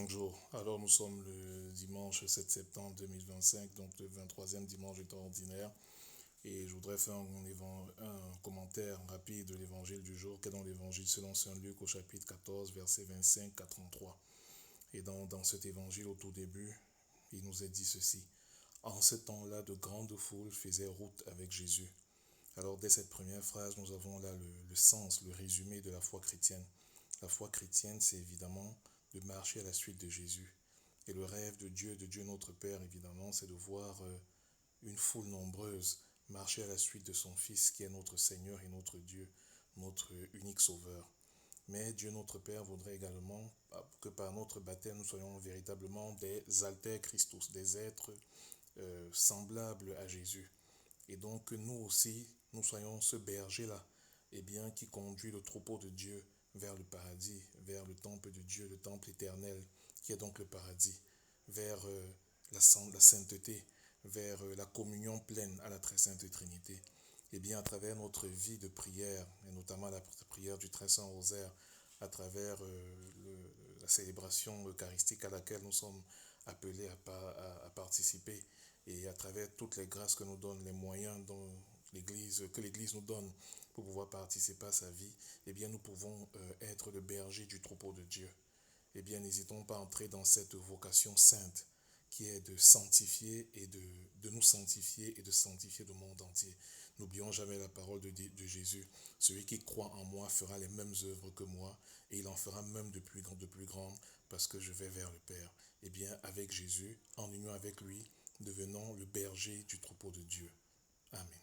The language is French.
Bonjour, alors nous sommes le dimanche 7 septembre 2025, donc le 23e dimanche du temps ordinaire, et je voudrais faire un commentaire rapide de l'évangile du jour, qui est dans l'évangile selon saint Luc au chapitre 14, versets 25 à 33. Et dans cet évangile, au tout début, il nous est dit ceci: en ce temps-là, de grandes foules faisaient route avec Jésus. Alors dès cette première phrase, nous avons là le sens, le résumé de la foi chrétienne. La foi chrétienne, c'est évidemment de marcher à la suite de Jésus. Et le rêve de Dieu notre Père, évidemment, c'est de voir une foule nombreuse marcher à la suite de son Fils, qui est notre Seigneur et notre Dieu, notre unique Sauveur. Mais Dieu notre Père voudrait également que par notre baptême, nous soyons véritablement des alter Christus, des êtres semblables à Jésus. Et donc que nous aussi, nous soyons ce berger-là, qui conduit le troupeau de Dieu vers le paradis, vers le temple de Dieu, le temple éternel, qui est donc le paradis, vers la sainteté, vers la communion pleine à la très sainte Trinité. À travers notre vie de prière, et notamment la prière du très saint rosaire, à travers la célébration eucharistique à laquelle nous sommes appelés à participer, et à travers toutes les grâces que nous donne, les moyens que l'Église nous donne pour pouvoir participer à sa vie, nous pouvons être le berger du troupeau de Dieu. N'hésitons pas à entrer dans cette vocation sainte qui est de sanctifier et de nous sanctifier et de sanctifier le monde entier. N'oublions jamais la parole de Jésus: celui qui croit en moi fera les mêmes œuvres que moi, et il en fera même de plus grandes, parce que je vais vers le Père. Avec Jésus, en union avec lui, devenons le berger du troupeau de Dieu. Amen.